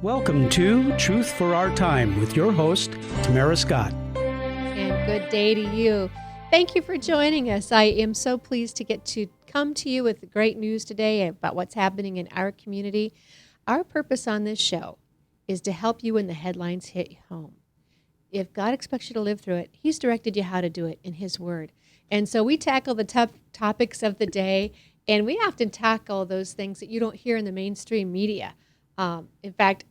Welcome to Truth for Our Time with your host, Tamara Scott. And good day to you. Thank you for joining us. I am so pleased to get to come to you with great news today about what's happening in our community. Our purpose on this show is to help you when the headlines hit home. If God expects you to live through it, He's directed you how to do it in His Word. And so we tackle the tough topics of the day, and we often tackle those things that you don't hear in the mainstream media. In fact,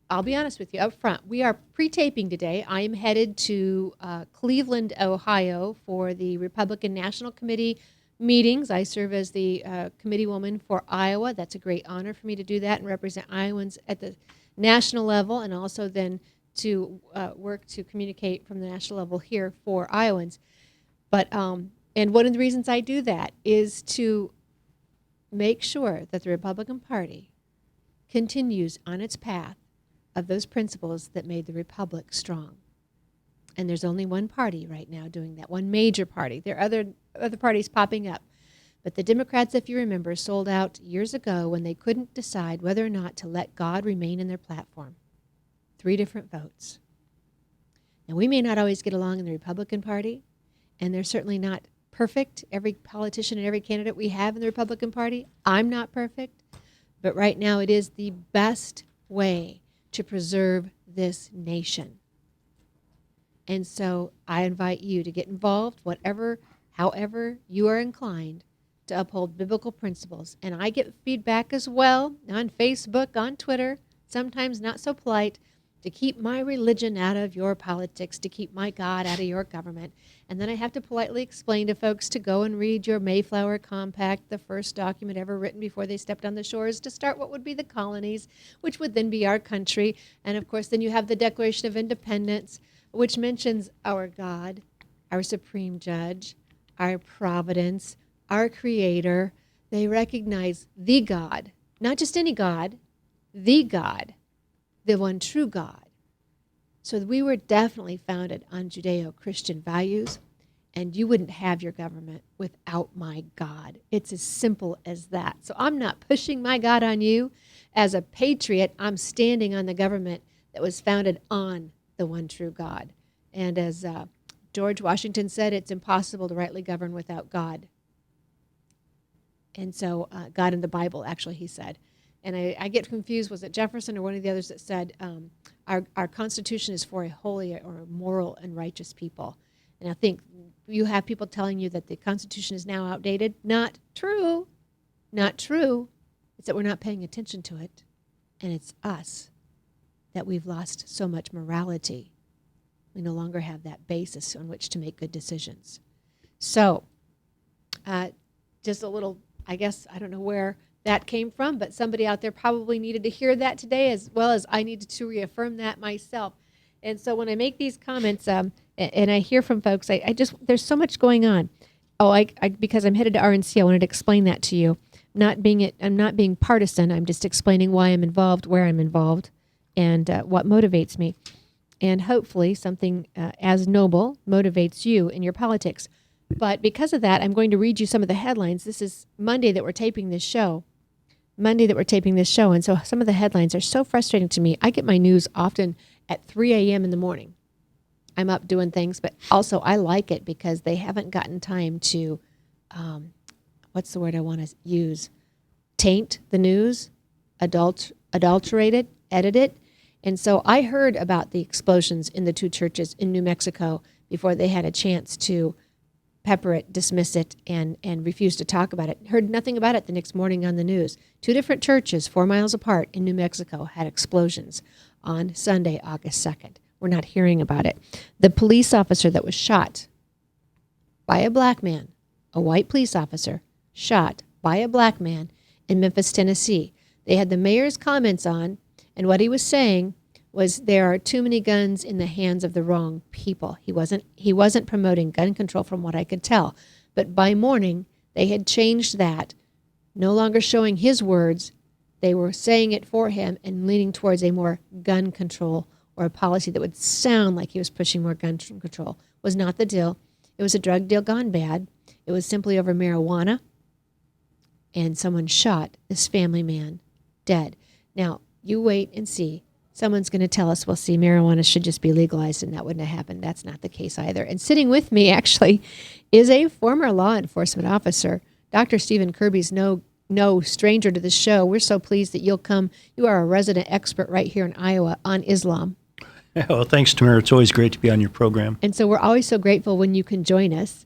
I'll be honest with you up front. We are pre-taping today. I am headed to Cleveland, Ohio for the Republican National Committee meetings. I serve as the committee woman for Iowa. That's a great honor for me to do that and represent Iowans at the national level, and also then to work to communicate from the national level here for Iowans. But and one of the reasons I do that is to make sure that the Republican Party continues on its path of those principles that made the Republic strong. And there's only one party right now doing that, one major party. There are other parties popping up. But the Democrats, if you remember, sold out years ago when they couldn't decide whether or not to let God remain in their platform. 3 different votes. Now, we may not always get along in the Republican Party, and they're certainly not perfect. Every politician and every candidate we have in the Republican Party, I'm not perfect. But right now, it is the best way to preserve this nation. And so I invite you to get involved, however you are inclined, to uphold biblical principles. And I get feedback as well on Facebook, on Twitter, sometimes not so polite, to keep my religion out of your politics, to keep my God out of your government. And then I have to politely explain to folks to go and read your Mayflower Compact, the first document ever written before they stepped on the shores to start what would be the colonies, which would then be our country. And of course, then you have the Declaration of Independence, which mentions our God, our supreme judge, our providence, our creator. They recognize the God, not just any God, the God, the one true God. So we were definitely founded on Judeo-Christian values, and you wouldn't have your government without my God. It's as simple as that. So I'm not pushing my God on you. As a patriot, I'm standing on the government that was founded on the one true God. And as George Washington said, it's impossible to rightly govern without God. And so God in the Bible, actually, he said. And I get confused, was it Jefferson or one of the others that said, our Constitution is for a holy or a moral and righteous people. And I think you have people telling you that the Constitution is now outdated. Not true. Not true. It's that we're not paying attention to it. And it's us that we've lost so much morality. We no longer have that basis on which to make good decisions. So, just a little, I guess, I don't know where that came from, but somebody out there probably needed to hear that today, as well as I needed to reaffirm that myself. And so when I make these comments, and I hear from folks, I just, there's so much going on. Because I'm headed to RNC, I wanted to explain that to you. I'm not being partisan. I'm just explaining why I'm involved, where I'm involved, and what motivates me. And hopefully something as noble motivates you in your politics. But because of that, I'm going to read you some of the headlines. This is Monday that we're taping this show. And so some of the headlines are so frustrating to me. I get my news often at 3 a.m. in the morning. I'm up doing things, but also I like it because they haven't gotten time to, what's the word I want to use? Taint the news, adulterate it, edit it. And so I heard about the explosions in the 2 churches in New Mexico before they had a chance to pepper it, dismiss it, and refuse to talk about it. Heard nothing about it the next morning on the news. 2 different churches 4 miles apart in New Mexico had explosions on Sunday, August 2nd. We're not hearing about it. The police officer that was shot by a black man, a white police officer, shot by a black man in Memphis, Tennessee. They had the mayor's comments on, and what he was saying was there are too many guns in the hands of the wrong people. He wasn't promoting gun control from what I could tell. But by morning, they had changed that, no longer showing his words. They were saying it for him and leaning towards a more gun control or a policy that would sound like he was pushing more gun control. Was not the deal. It was a drug deal gone bad. It was simply over marijuana. And someone shot this family man dead. Now, you wait and see. Someone's going to tell us, well, see, marijuana should just be legalized, and that wouldn't have happened. That's not the case either. And sitting with me, actually, is a former law enforcement officer. Dr. Stephen Kirby's no stranger to the show. We're so pleased that you'll come. You are a resident expert right here in Iowa on Islam. Yeah, well, thanks, Tamara. It's always great to be on your program. And so we're always so grateful when you can join us.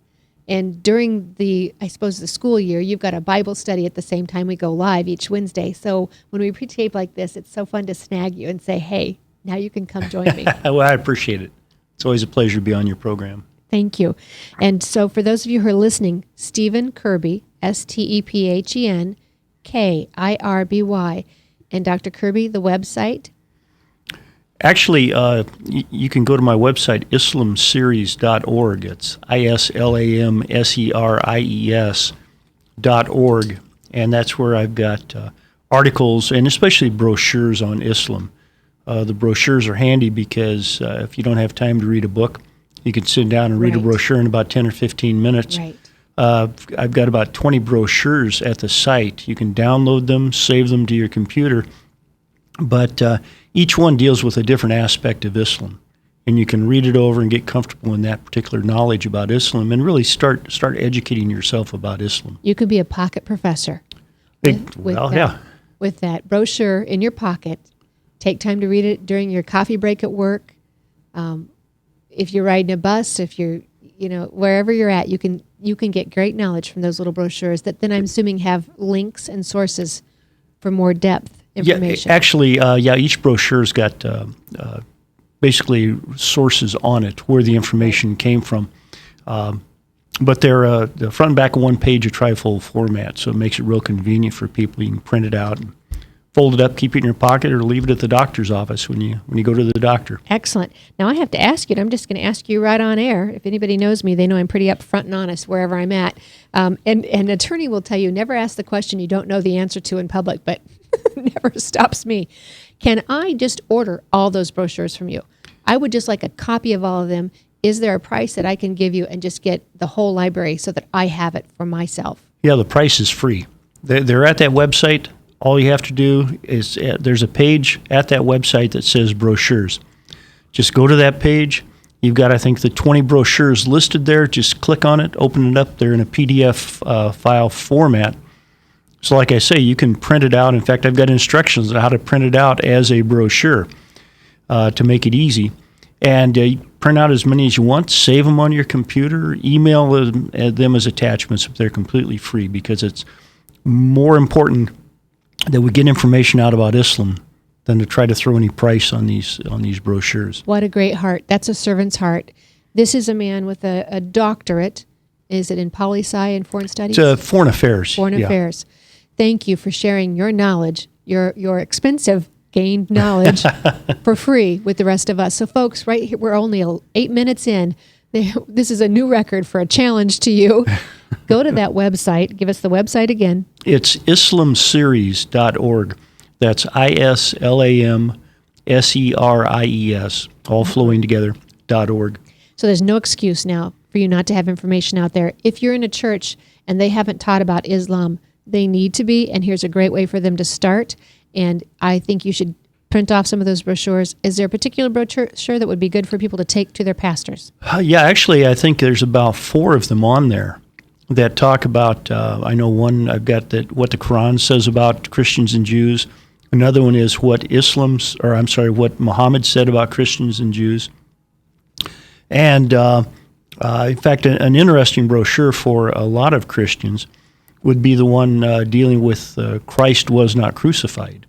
And during the school year, you've got a Bible study at the same time we go live each Wednesday. So when we pre-tape like this, it's so fun to snag you and say, hey, now you can come join me. Well, I appreciate it. It's always a pleasure to be on your program. Thank you. And so for those of you who are listening, Stephen Kirby, Stephen Kirby, and Dr. Kirby, the website? Actually, you can go to my website, islamseries.org. It's islamseries.org, and that's where I've got articles and especially brochures on Islam. The brochures are handy because if you don't have time to read a book, you can sit down and read a brochure in about 10 or 15 minutes. Right. I've got about 20 brochures at the site. You can download them, save them to your computer, but each one deals with a different aspect of Islam, and you can read it over and get comfortable in that particular knowledge about Islam and really start educating yourself about Islam. You could be a pocket professor with that brochure in your pocket. Take time to read it during your coffee break at work. If you're riding a bus, if you're, wherever you're at, you can get great knowledge from those little brochures that then I'm assuming have links and sources for more depth information. Yeah, actually, each brochure's got basically sources on it where the information came from. But they're the front and back of one page of trifold format, so it makes it real convenient for people. You can print it out and fold it up, keep it in your pocket, or leave it at the doctor's office when you go to the doctor. Excellent. Now I have to ask you, and I'm just going to ask you right on air. If anybody knows me, they know I'm pretty upfront and honest wherever I'm at. And an attorney will tell you, never ask the question you don't know the answer to in public, but never stops me. Can I just order all those brochures from you? I would just like a copy of all of them. Is there a price that I can give you and just get the whole library so that I have it for myself? Yeah, the price is free. They're at that website. All you have to do is there's a page at that website that says brochures. Just go to that page. You've got, I think, the 20 brochures listed there. Just click on it, open it up. They're in a PDF file format. So like I say, you can print it out. In fact, I've got instructions on how to print it out as a brochure to make it easy. And you print out as many as you want, save them on your computer, email them as attachments if they're completely free, because it's more important that we get information out about Islam than to try to throw any price on these brochures. What a great heart. That's a servant's heart. This is a man with a doctorate. Is it in poli-sci and foreign studies? It's foreign affairs. Foreign affairs. Thank you for sharing your knowledge, your expensive gained knowledge for free with the rest of us. So folks, right here, we're only 8 minutes in. This is a new record for a challenge to you. Go to that website. Give us the website again. It's islamseries.org. That's ISLAMSERIES, all flowing together, .org. So there's no excuse now for you not to have information out there. If you're in a church and they haven't taught about Islam, they need to be, and here's a great way for them to start. And I think you should print off some of those brochures. Is there a particular brochure that would be good for people to take to their pastors? Yeah, actually, I think there's about 4 of them on there that talk about, I know one, I've got what the Quran says about Christians and Jews. Another one is what Muhammad said about Christians and Jews. And in fact, an interesting brochure for a lot of Christians would be the one dealing with Christ was not crucified.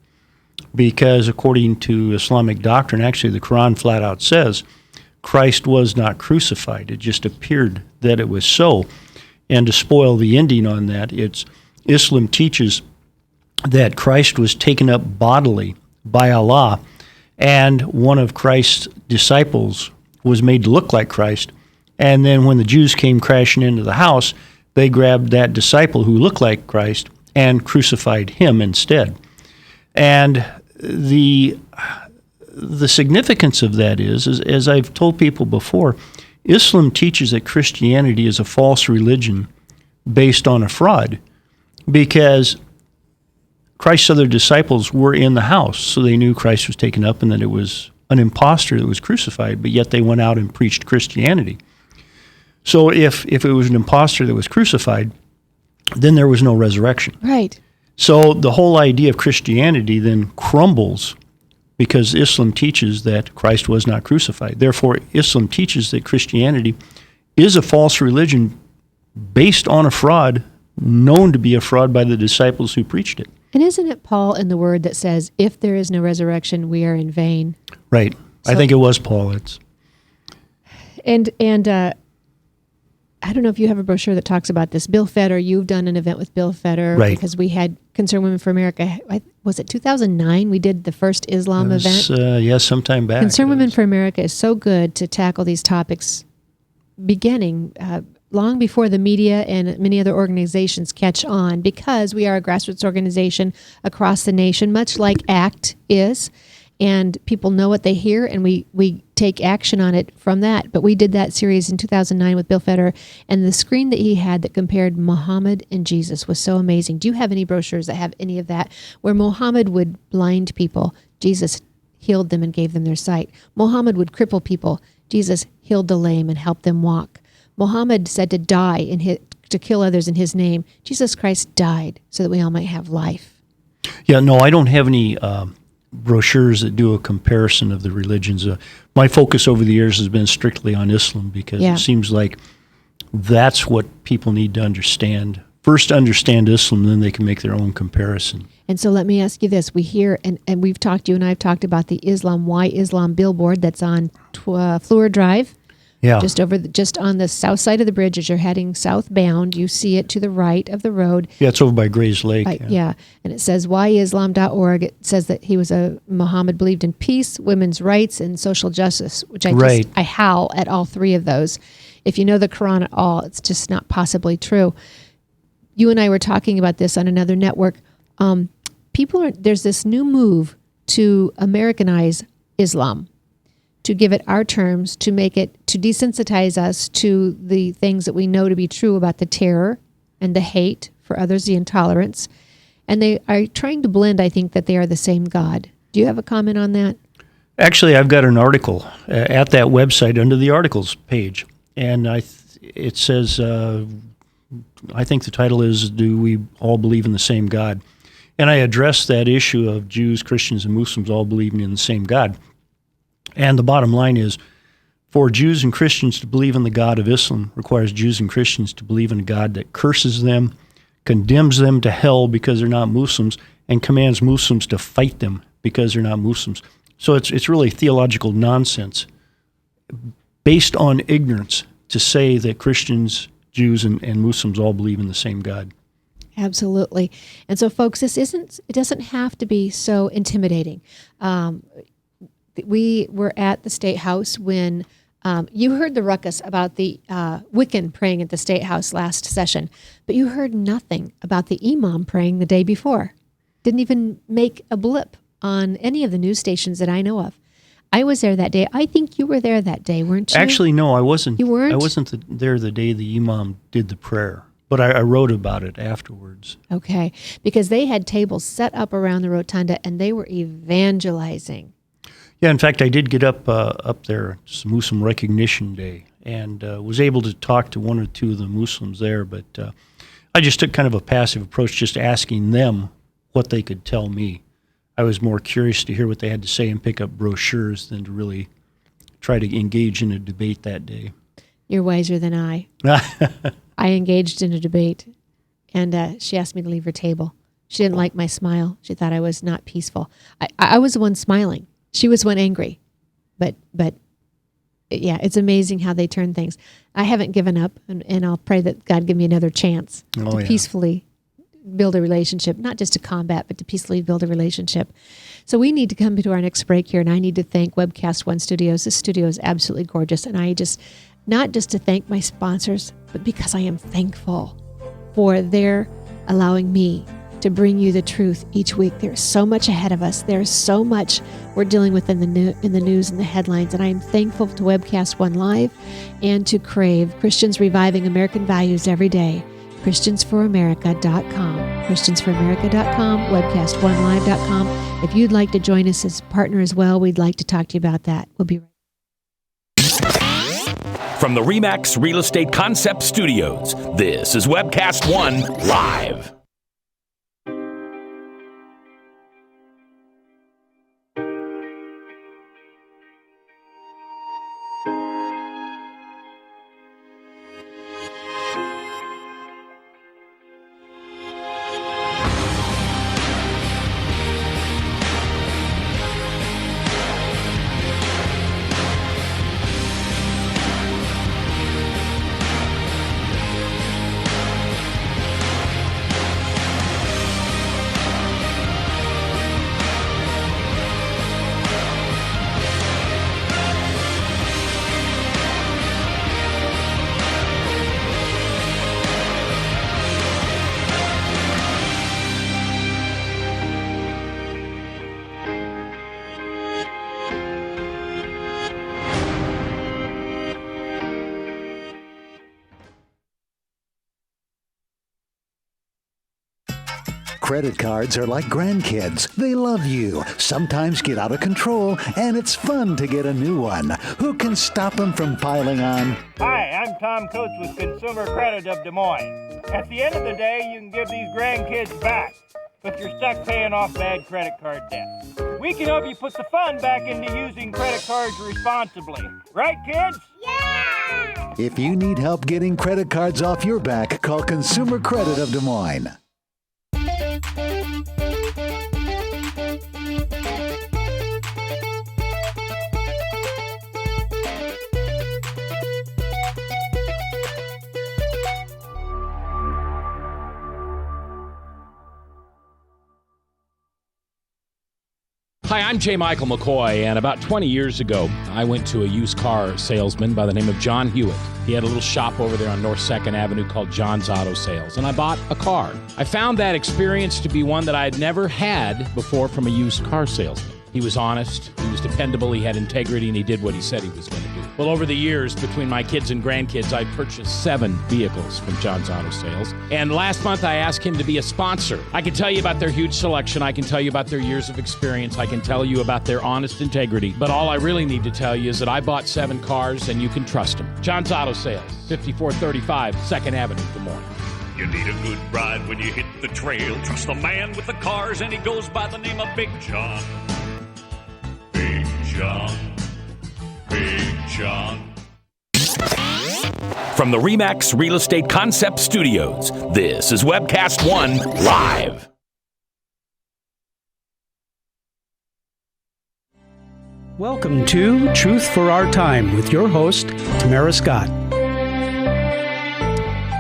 Because according to Islamic doctrine, actually the Quran flat out says Christ was not crucified. It just appeared that it was so. And to spoil the ending on that, Islam teaches that Christ was taken up bodily by Allah, and one of Christ's disciples was made to look like Christ. And then when the Jews came crashing into the house, they grabbed that disciple who looked like Christ and crucified him instead. And the significance of that is, as I've told people before, Islam teaches that Christianity is a false religion based on a fraud, because Christ's other disciples were in the house, so they knew Christ was taken up and that it was an impostor that was crucified, but yet they went out and preached Christianity. So if it was an impostor that was crucified, then there was no resurrection. Right. So the whole idea of Christianity then crumbles because Islam teaches that Christ was not crucified. Therefore, Islam teaches that Christianity is a false religion based on a fraud, known to be a fraud by the disciples who preached it. And isn't it Paul in the Word that says, if there is no resurrection, we are in vain? Right. I think it was Paul. And I don't know if you have a brochure that talks about this. Bill Feder, you've done an event with Bill Feder. Right. Because we had Concerned Women for America. Was it 2009? We did the first Islam event. Yes, sometime back. Concerned Women for America is so good to tackle these topics beginning long before the media and many other organizations catch on, because we are a grassroots organization across the nation, much like ACT is, and people know what they hear, and we take action on it from that. But we did that series in 2009 with Bill Feder, and the screen that he had that compared Muhammad and Jesus was so amazing. Do you have any brochures that have any of that, where Muhammad would blind people, Jesus healed them and gave them their sight? Muhammad would cripple people, Jesus healed the lame and helped them walk. Muhammad said to die to kill others in his name. Jesus Christ died so that we all might have life. Yeah, no, I don't have any brochures that do a comparison of the religions. My focus over the years has been strictly on Islam, because it seems like that's what people need to understand. First understand Islam, then they can make their own comparison. And so let me ask you this. We hear, and we've talked, you and I have talked about the Islam, Why Islam billboard that's on Fleur Drive. Yeah. Just on the south side of the bridge as you're heading southbound. You see it to the right of the road. Yeah, it's over by Gray's Lake. Yeah. And it says whyislam.org. It says that Muhammad believed in peace, women's rights, and social justice, which I howl at all three of those. If you know the Quran at all, it's just not possibly true. You and I were talking about this on another network. There's this new move to Americanize Islam, to give it our terms, to desensitize us to the things that we know to be true about the terror and the hate for others, the intolerance. And they are trying to blend, I think, that they are the same God. Do you have a comment on that? Actually, I've got an article at that website under the articles page. And it says, I think the title is, Do We All Believe in the Same God? And I address that issue of Jews, Christians, and Muslims all believing in the same God. And the bottom line is, for Jews and Christians to believe in the God of Islam requires Jews and Christians to believe in a God that curses them, condemns them to hell because they're not Muslims, and commands Muslims to fight them because they're not Muslims. So it's really theological nonsense based on ignorance to say that Christians, Jews, and Muslims all believe in the same God. Absolutely. And so, folks, it doesn't have to be so intimidating. We were at the State House when you heard the ruckus about the Wiccan praying at the State House last session, but you heard nothing about the imam praying the day before. Didn't even make a blip on any of the news stations that I know of. I was there that day. I think you were there that day, weren't you? Actually, no, I wasn't. You weren't? I wasn't there the day the imam did the prayer, but I wrote about it afterwards. Okay, because they had tables set up around the rotunda, and they were evangelizing. Yeah, in fact, I did get up there. It's Muslim Recognition Day, and was able to talk to one or two of the Muslims there, but I just took kind of a passive approach, just asking them what they could tell me. I was more curious to hear what they had to say and pick up brochures than to really try to engage in a debate that day. You're wiser than I. I engaged in a debate, and she asked me to leave her table. She didn't like my smile. She thought I was not peaceful. I was the one smiling. She was one angry. But yeah, it's amazing how they turn things. I haven't given up, and I'll pray that God give me another chance to peacefully build a relationship, not just to combat, but to peacefully build a relationship. So we need to come to our next break here, and I need to thank Webcast One Studios. This studio is absolutely gorgeous, and I just, not just to thank my sponsors, but because I am thankful for their allowing me to bring you the truth each week. There's so much ahead of us. There's so much we're dealing with in the news and the headlines, and I am thankful to Webcast One Live and to Crave, Christians Reviving American Values Every Day, ChristiansForAmerica.com. ChristiansForAmerica.com, webcast1live.com. If you'd like to join us as a partner as well, we'd like to talk to you about that. We'll be right back. From the RE/MAX Real Estate Concept Studios, this is Webcast One Live. Credit cards are like grandkids. They love you, sometimes get out of control, and it's fun to get a new one. Who can stop them from piling on? Hi, I'm Tom Coates with Consumer Credit of Des Moines. At the end of the day, you can give these grandkids back, but you're stuck paying off bad credit card debt. We can help you put the fun back into using credit cards responsibly. Right, kids? Yeah! If you need help getting credit cards off your back, call Consumer Credit of Des Moines. Hi, I'm J. Michael McCoy, and about 20 years ago, I went to a used car salesman by the name of John Hewitt. He had a little shop over there on North 2nd Avenue called John's Auto Sales, and I bought a car. I found that experience to be one that I had never had before from a used car salesman. He was honest, he was dependable, he had integrity, and he did what he said he was going to do. Well, over the years, between my kids and grandkids, I purchased 7 vehicles from John's Auto Sales. And last month, I asked him to be a sponsor. I can tell you about their huge selection. I can tell you about their years of experience. I can tell you about their honest integrity. But all I really need to tell you is that I bought 7 cars, and you can trust them. John's Auto Sales, 5435 2nd Avenue, Des Moines. You need a good ride when you hit the trail. Trust the man with the cars, and he goes by the name of Big John. Big John. Big John. From the RE/MAX Real Estate Concept Studios, this is Webcast One Live. Welcome to Truth for Our Time with your host, Tamara Scott.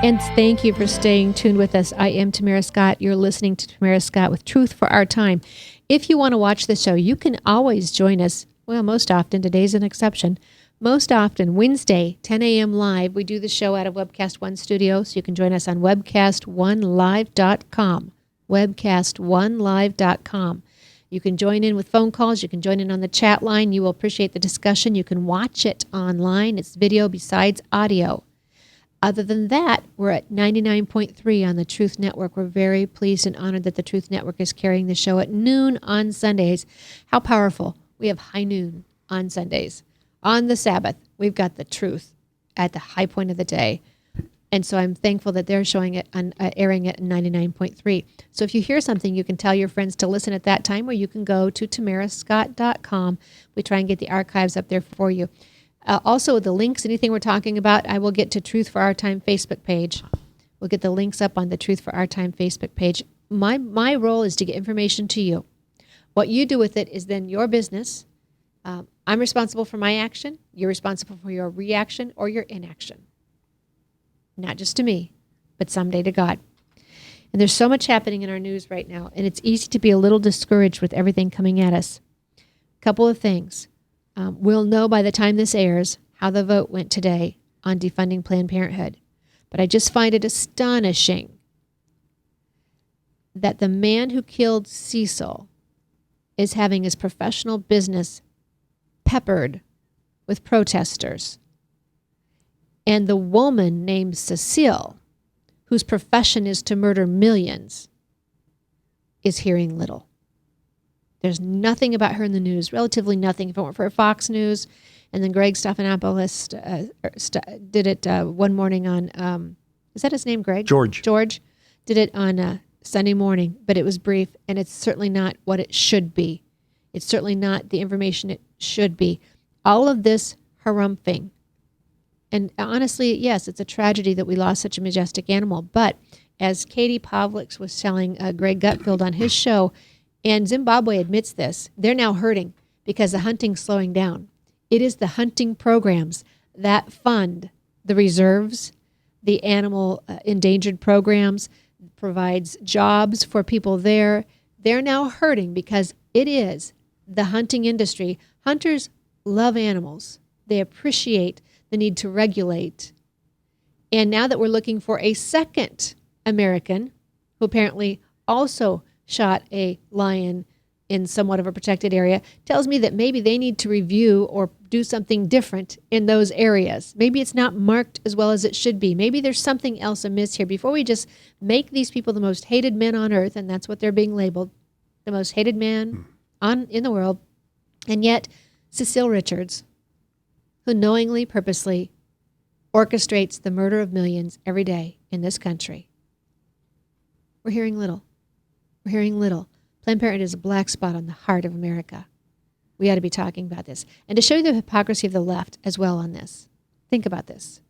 And thank you for staying tuned with us. I am Tamara Scott. You're listening to Tamara Scott with Truth for Our Time. If you want to watch the show, you can always join us. Well, most often. Today's an exception. Most often, Wednesday, 10 a.m. live. We do the show out of Webcast One Studio, so you can join us on webcast1live.com. Webcast1live.com. You can join in with phone calls. You can join in on the chat line. You will appreciate the discussion. You can watch it online. It's video besides audio. Other than that, we're at 99.3 on the Truth Network. We're very pleased and honored that the Truth Network is carrying the show at noon on Sundays. How powerful. We have high noon on Sundays. On the Sabbath, we've got the truth at the high point of the day. And so I'm thankful that they're showing it on airing it in 99.3. So if you hear something, you can tell your friends to listen at that time, or you can go to tamarascott.com. We try and get the archives up there for you. Also, the links, anything we're talking about, I will get to Truth for Our Time Facebook page. We'll get the links up on the Truth for Our Time Facebook page. My role is to get information to you. What you do with it is then your business. I'm responsible for my action. You're responsible for your reaction or your inaction. Not just to me, but someday to God. And there's so much happening in our news right now, and it's easy to be a little discouraged with everything coming at us. A couple of things. We'll know by the time this airs how the vote went today on defunding Planned Parenthood. But I just find it astonishing that the man who killed Cecil is having his professional business peppered with protesters. And the woman named Cecile, whose profession is to murder millions, is hearing little. There's nothing about her in the news, relatively nothing. If it weren't for Fox News, and then Greg Stephanopoulos did it one morning on, is that his name, Greg? George. George did it on Sunday morning, but it was brief, and it's certainly not what it should be. It's certainly not the information it should be. All of this harumphing. And honestly, yes, it's a tragedy that we lost such a majestic animal. But as Katie Pavliks was telling Greg Gutfeld on his show, and Zimbabwe admits this, they're now hurting because the hunting's slowing down. It is the hunting programs that fund the reserves, the animal endangered programs, provides jobs for people there. They're now hurting because it is the hunting industry. Hunters love animals. They appreciate the need to regulate. And now that we're looking for a second American who apparently also shot a lion in somewhat of a protected area, tells me that maybe they need to review or do something different in those areas. Maybe it's not marked as well as it should be. Maybe there's something else amiss here. Before we just make these people the most hated men on earth, and that's what they're being labeled, the most hated man in the world, and yet Cecile Richards, who knowingly, purposely orchestrates the murder of millions every day in this country. We're hearing little. We're hearing little. Planned Parenthood is a black spot on the heart of America. We ought to be talking about this. And to show you the hypocrisy of the left as well on this, think about this.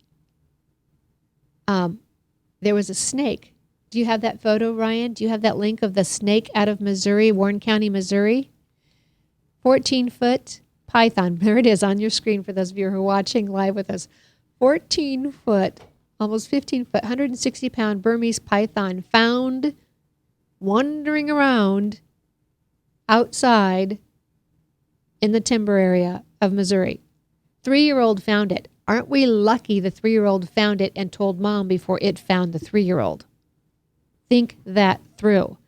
There was a snake. Do you have that photo, Ryan? Do you have that link of the snake out of Missouri, Warren County, Missouri? 14-foot python. There it is on your screen for those of you who are watching live with us. 14-foot, almost 15-foot, 160-pound Burmese python found wandering around outside in the timber area of Missouri. 3-year-old found it. Aren't we lucky the 3-year-old found it and told mom before it found the 3-year-old? Think that through.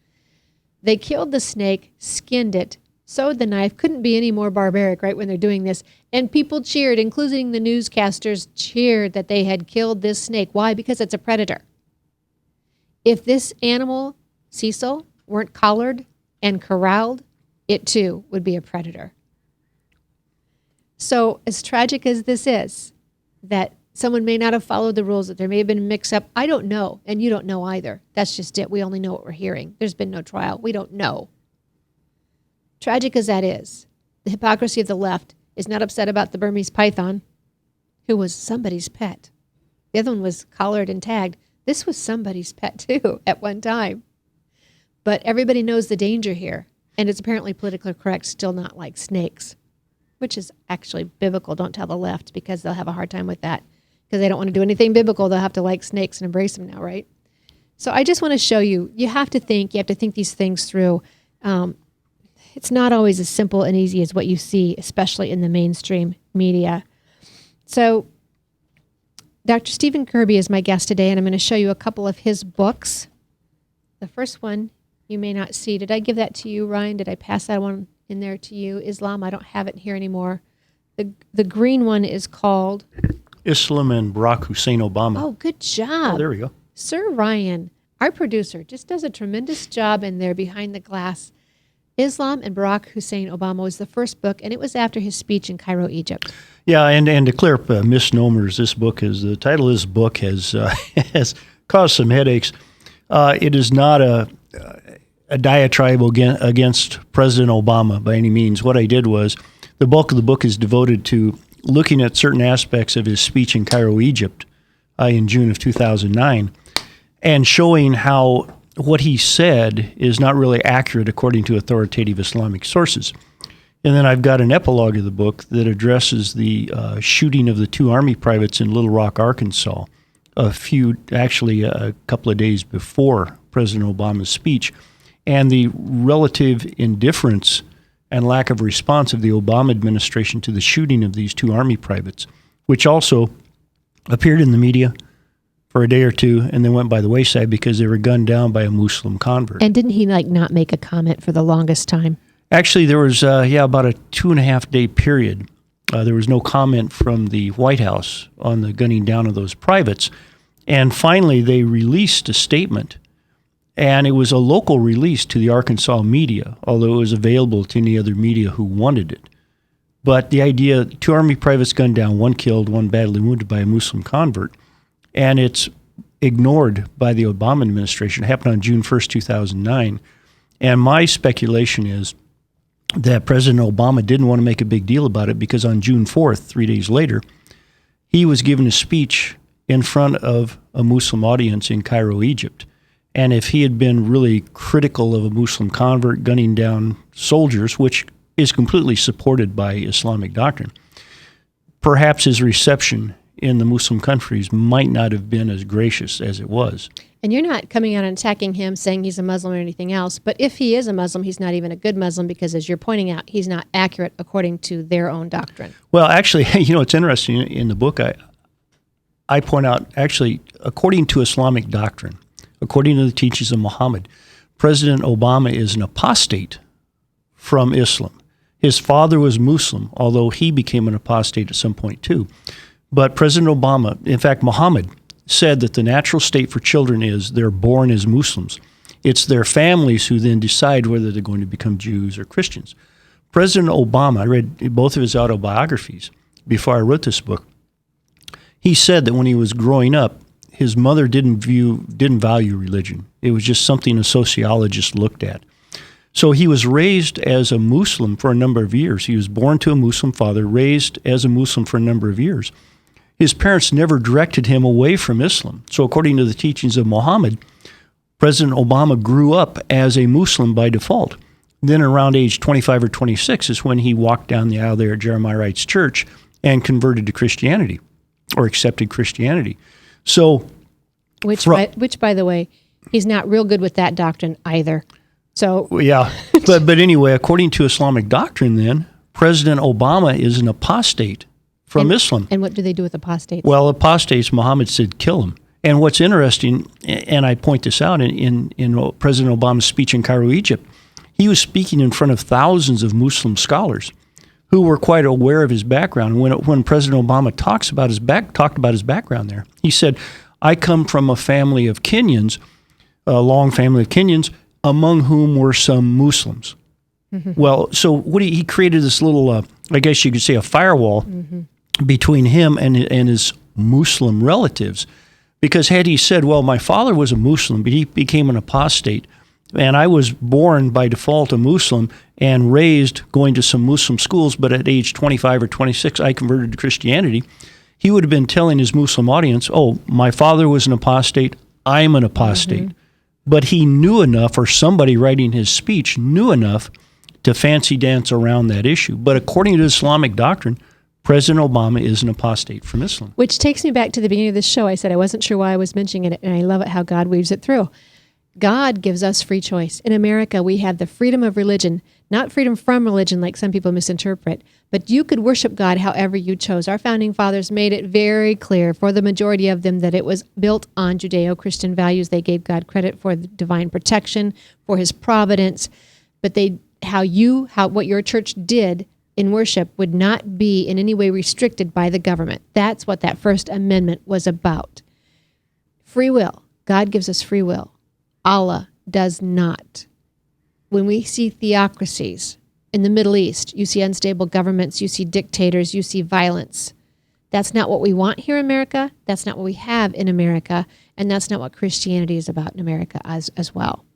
They killed the snake, skinned it, sewed the knife. Couldn't be any more barbaric, right, when they're doing this. And people cheered, including the newscasters, cheered that they had killed this snake. Why? Because it's a predator. If this animal, Cecil, weren't collared and corralled, it too would be a predator. So as tragic as this is, that someone may not have followed the rules, that there may have been a mix-up, I don't know, and you don't know either. That's just it. We only know what we're hearing. There's been no trial. We don't know. Tragic as that is, the hypocrisy of the left is not upset about the Burmese python, who was somebody's pet. The other one was collared and tagged. This was somebody's pet too at one time. But everybody knows the danger here, and it's apparently politically correct, still not like snakes, which is actually biblical. Don't tell the left, because they'll have a hard time with that, because they don't want to do anything biblical. They'll have to like snakes and embrace them now, right? So I just want to show you, you have to think these things through. It's not always as simple and easy as what you see, especially in the mainstream media. So Dr. Stephen Kirby is my guest today, and I'm going to show you a couple of his books. The first one you may not see. Did I give that to you, Ryan? Did I pass that one in there to you? Islam, I don't have it here anymore. The green one is called Islam and Barack Hussein Obama. Oh, good job. Oh, there we go. Sir Ryan, our producer, just does a tremendous job in there behind the glass. Islam and Barack Hussein Obama was the first book, and it was after his speech in Cairo, Egypt. Yeah, and to clear up misnomers, the title of this book has has caused some headaches. It is not a diatribe against President Obama by any means. What I did was, the bulk of the book is devoted to looking at certain aspects of his speech in Cairo, Egypt, in June of 2009, and showing how what he said is not really accurate according to authoritative Islamic sources. And then I've got an epilogue of the book that addresses the shooting of the 2 Army privates in Little Rock, Arkansas, a couple of days before President Obama's speech, and the relative indifference and lack of response of the Obama administration to the shooting of these 2 Army privates, which also appeared in the media for a day or two and then went by the wayside because they were gunned down by a Muslim convert. And didn't he not make a comment for the longest time? Actually, there was about a 2.5-day period. There was no comment from the White House on the gunning down of those privates. And finally, they released a statement And it was a local release to the Arkansas media, although it was available to any other media who wanted it. But the idea, 2 Army privates gunned down, 1 killed, 1 badly wounded by a Muslim convert, and it's ignored by the Obama administration. It happened on June 1st, 2009. And my speculation is that President Obama didn't want to make a big deal about it because on June 4th, 3 days later, he was giving a speech in front of a Muslim audience in Cairo, Egypt. And if he had been really critical of a Muslim convert gunning down soldiers, which is completely supported by Islamic doctrine, perhaps his reception in the Muslim countries might not have been as gracious as it was. And you're not coming out and attacking him, saying he's a Muslim or anything else. But if he is a Muslim, he's not even a good Muslim because, as you're pointing out, he's not accurate according to their own doctrine. Well, actually, it's interesting. In the book, I point out, actually, according to Islamic doctrine, according to the teachings of Muhammad, President Obama is an apostate from Islam. His father was Muslim, although he became an apostate at some point too. But President Obama, in fact, Muhammad, said that the natural state for children is they're born as Muslims. It's their families who then decide whether they're going to become Jews or Christians. President Obama, I read both of his autobiographies before I wrote this book. He said that when he was growing up, his mother didn't value religion. It was just something a sociologist looked at. So he was raised as a Muslim for a number of years. He was born to a Muslim father, raised as a Muslim for a number of years. His parents never directed him away from Islam. So according to the teachings of Muhammad, President Obama grew up as a Muslim by default. Then around age 25 or 26 is when he walked down the aisle there at Jeremiah Wright's church and converted to Christianity, or accepted Christianity. So, which by the way, he's not real good with that doctrine either. So yeah, but anyway, according to Islamic doctrine, then President Obama is an apostate from Islam. And what do they do with apostates? Well, apostates, Muhammad said, kill them. And what's interesting, and I point this out in President Obama's speech in Cairo, Egypt, he was speaking in front of thousands of Muslim scholars who were quite aware of his background. When President Obama talked about his background there, he said, I come from a family of Kenyans, a long family of Kenyans, among whom were some Muslims. Mm-hmm. Well, so he created this little, I guess you could say, a firewall between him and his Muslim relatives. Because had he said, well, my father was a Muslim, but he became an apostate, and I was born by default a Muslim and raised going to some Muslim schools, but at age 25 or 26, I converted to Christianity, he would have been telling his Muslim audience, oh, my father was an apostate, I'm an apostate. Mm-hmm. But he knew enough, or somebody writing his speech knew enough to fancy dance around that issue. But according to Islamic doctrine, President Obama is an apostate from Islam. Which takes me back to the beginning of this show. I said I wasn't sure why I was mentioning it, and I love it how God weaves it through. God gives us free choice. In America, we have the freedom of religion, not freedom from religion like some people misinterpret, but you could worship God however you chose. Our founding fathers made it very clear for the majority of them that it was built on Judeo-Christian values. They gave God credit for the divine protection, for his providence, but what your church did in worship would not be in any way restricted by the government. That's what that First Amendment was about. Free will. God gives us free will. Allah does not. When we see theocracies in the Middle East, you see unstable governments, you see dictators, you see violence. That's not what we want here in America. That's not what we have in America. And that's not what Christianity is about in America as well.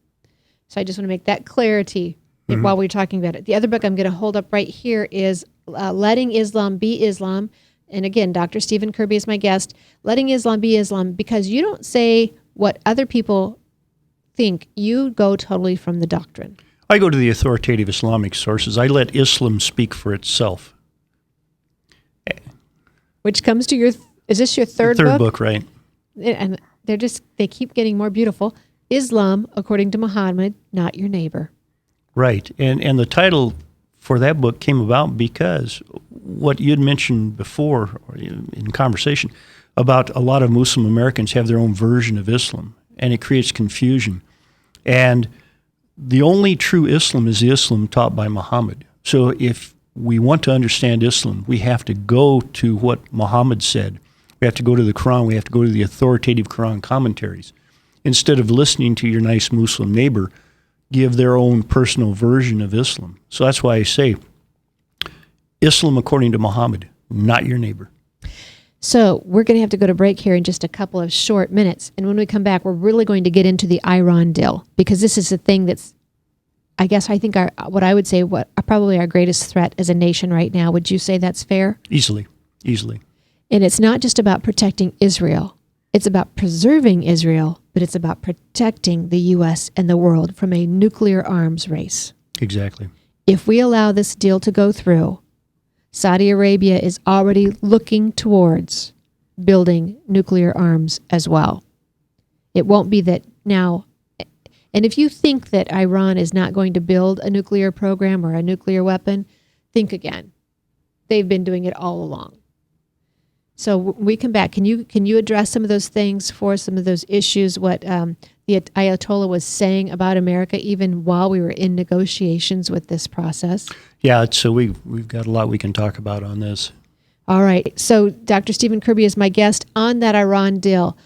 So I just want to make that clarity while we're talking about it. The other book I'm going to hold up right here is Letting Islam Be Islam. And again, Dr. Stephen Kirby is my guest. Letting Islam Be Islam, because you don't say what other people think. You go totally from the doctrine. I go to the authoritative Islamic sources. I let Islam speak for itself. Which comes to is this your third book? Third book, right. And they keep getting more beautiful. Islam, according to Muhammad, not your neighbor. Right. And the title for that book came about because what you'd mentioned before in conversation about a lot of Muslim Americans have their own version of Islam, and it creates confusion. And the only true Islam is the Islam taught by Muhammad. So if we want to understand Islam, we have to go to what Muhammad said. We have to go to the Quran. We have to go to the authoritative Quran commentaries. instead of listening to your nice Muslim neighbor give their own personal version of Islam. So that's why I say Islam according to Muhammad, not your neighbor. So we're going to have to go to break here in just a couple of short minutes. And when we come back, we're really going to get into the Iran deal, because this is the thing that's, I think what I would say, what probably our greatest threat as a nation right now. Would you say that's fair? Easily. And it's not just about protecting Israel. It's about preserving Israel, but it's about protecting the U.S. and the world from a nuclear arms race. Exactly. If we allow this deal to go through, Saudi Arabia is already looking towards building nuclear arms as well. It won't be that now. And if you think that Iran is not going to build a nuclear program or a nuclear weapon, think again. They've been doing it all along. So when we come back, can you address some of those things for some of those issues, what the Ayatollah was saying about America even while we were in negotiations with this process? Yeah, so we've got a lot we can talk about on this. All right. So Dr. Stephen Kirby is my guest on that Iran deal.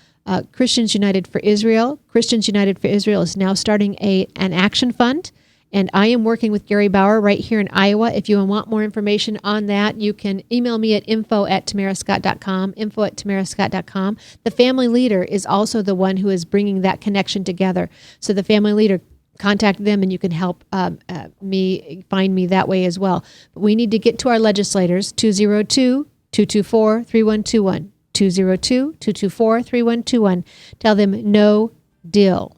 Christians United for Israel. Christians United for Israel is now starting an action fund. And I am working with Gary Bauer right here in Iowa. If you want more information on that, you can email me at info@tamarascott.com, info@tamarascott.com. The family leader is also the one who is bringing that connection together. So the family leader, contact them and you can help find me that way as well. But we need to get to our legislators, 202-224-3121, 202-224-3121. Tell them no deal.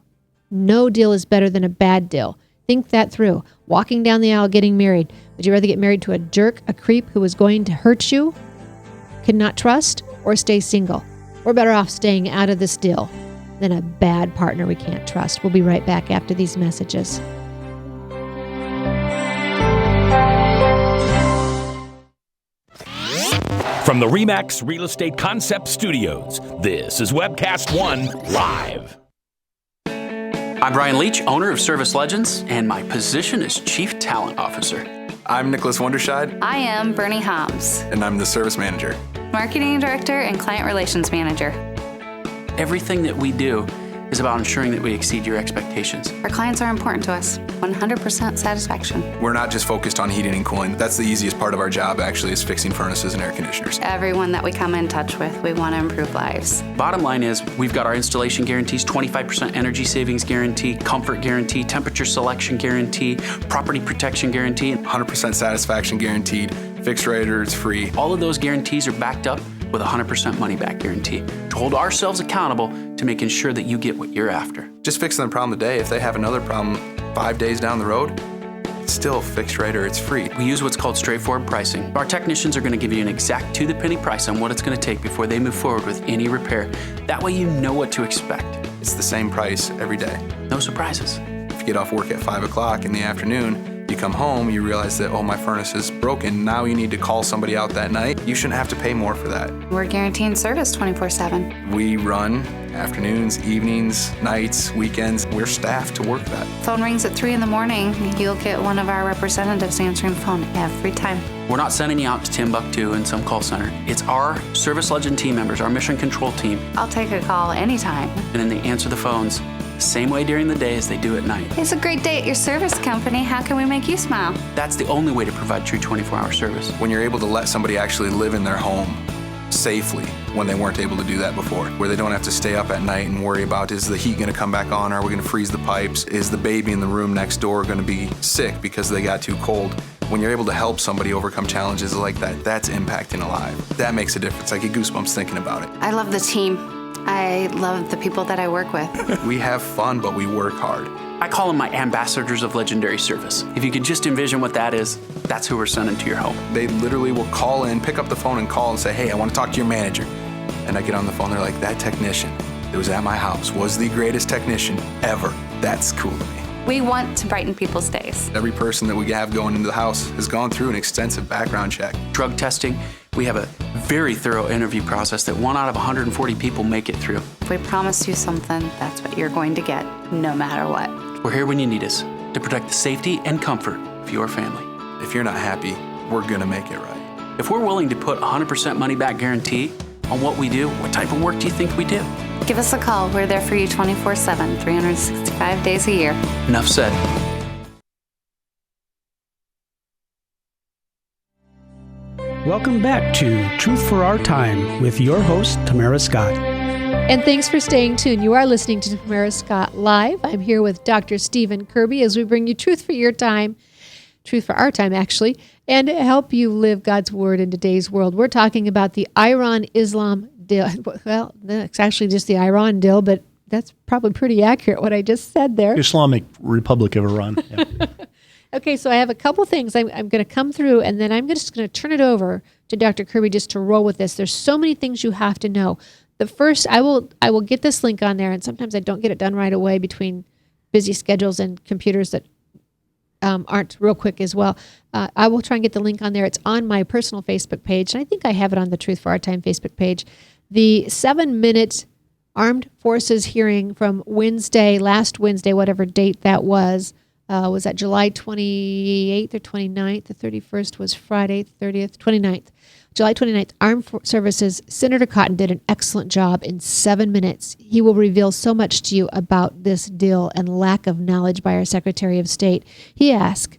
No deal is better than a bad deal. Think that through. Walking down the aisle, getting married. Would you rather get married to a jerk, a creep who is going to hurt you, cannot trust, or stay single? We're better off staying out of this deal than a bad partner we can't trust. We'll be right back after these messages. From the RE/MAX Real Estate Concept Studios, this is Webcast One Live. I'm Brian Leach, owner of Service Legends, and my position is Chief Talent Officer. I'm Nicholas Wonderscheid. I am Bernie Hobbs. And I'm the Service Manager. Marketing Director and Client Relations Manager. Everything that we do is about ensuring that we exceed your expectations. Our clients are important to us. 100% satisfaction. We're not just focused on heating and cooling. That's the easiest part of our job, actually, is fixing furnaces and air conditioners. Everyone that we come in touch with, we want to improve lives. Bottom line is, we've got our installation guarantees, 25% energy savings guarantee, comfort guarantee, temperature selection guarantee, property protection guarantee. 100% satisfaction guaranteed, fixed rate or it's free. All of those guarantees are backed up with a 100% money-back guarantee to hold ourselves accountable to making sure that you get what you're after. Just fixing the problem today. If they have another problem 5 days down the road, it's still fixed rate or it's free. We use what's called straightforward pricing. Our technicians are going to give you an exact to-the-penny price on what it's going to take before they move forward with any repair. That way you know what to expect. It's the same price every day. No surprises. If you get off work at 5 o'clock in the afternoon, you come home, you realize that, oh, my furnace is broken. Now you need to call somebody out that night. You shouldn't have to pay more for that. We're guaranteeing service 24/7. We run afternoons, evenings, nights, weekends. We're staffed to work that. Phone rings at 3 in the morning. You'll get one of our representatives answering the phone every time. We're not sending you out to Timbuktu in some call center. It's our Service Legend team members, our mission control team. I'll take a call anytime. And then they answer the phones the same way during the day as they do at night. It's a great day at your service company. How can we make you smile? That's the only way to provide true 24-hour service. When you're able to let somebody actually live in their home safely when they weren't able to do that before, where they don't have to stay up at night and worry about, is the heat going to come back on? Are we going to freeze the pipes? Is the baby in the room next door going to be sick because they got too cold? When you're able to help somebody overcome challenges like that, that's impacting a life. That makes a difference. I get goosebumps thinking about it. I love the team. I love the people that I work with. We have fun, but we work hard. I call them my ambassadors of legendary service. If you could just envision what that is, that's who we're sending to your home. They literally will call in, pick up the phone and call and say, hey, I want to talk to your manager. And I get on the phone, they're like, that technician that was at my house was the greatest technician ever. That's cool to me. We want to brighten people's days. Every person that we have going into the house has gone through an extensive background check. Drug testing. We have a very thorough interview process that 1 out of 140 people make it through. If we promise you something, that's what you're going to get, no matter what. We're here when you need us to protect the safety and comfort of your family. If you're not happy, we're gonna make it right. If we're willing to put 100% money back guarantee on what we do, what type of work do you think we do? Give us a call. We're there for you 24/7, 365 days a year. Enough said. Welcome back to Truth for Our Time with your host, Tamara Scott. And thanks for staying tuned. You are listening to Tamara Scott Live. I'm here with Dr. Stephen Kirby as we bring you Truth for Your Time, Truth for Our Time, actually, and help you live God's Word in today's world. We're talking about the Iran-Islam deal. Well, it's actually just the Iran deal, but that's probably pretty accurate what I just said there. Islamic Republic of Iran. Yeah. Okay, so I have a couple things I'm going to come through, and then I'm just going to turn it over to Dr. Kirby just to roll with this. There's so many things you have to know. The first, I will get this link on there, and sometimes I don't get it done right away between busy schedules and computers that aren't real quick as well. I will try and get the link on there. It's on my personal Facebook page, and I think I have it on the Truth for Our Time Facebook page. The 7-minute Armed Forces hearing from last Wednesday, whatever date that was that July 28th or 29th? The 31st was Friday, 30th, 29th. July 29th, Armed Services, Senator Cotton did an excellent job in 7 minutes. He will reveal so much to you about this deal and lack of knowledge by our Secretary of State. He asked,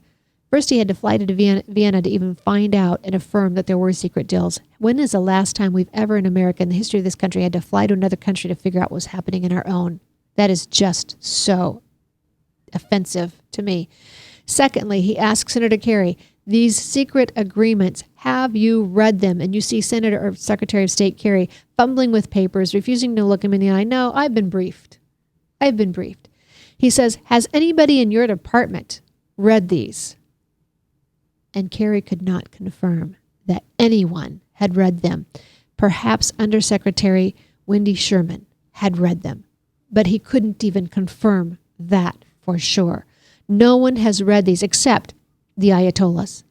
first he had to fly to Vienna to even find out and affirm that there were secret deals. When is the last time we've ever in America, in the history of this country, had to fly to another country to figure out what's happening in our own? That is just so offensive to me. Secondly, he asked Senator Kerry, these secret agreements, have you read them? And you see Senator or Secretary of State Kerry fumbling with papers, refusing to look him in the eye. No, I've been briefed. He says, has anybody in your department read these? And Kerry could not confirm that anyone had read them. Perhaps Undersecretary Wendy Sherman had read them, but he couldn't even confirm that for sure. No one has read these except the Ayatollahs.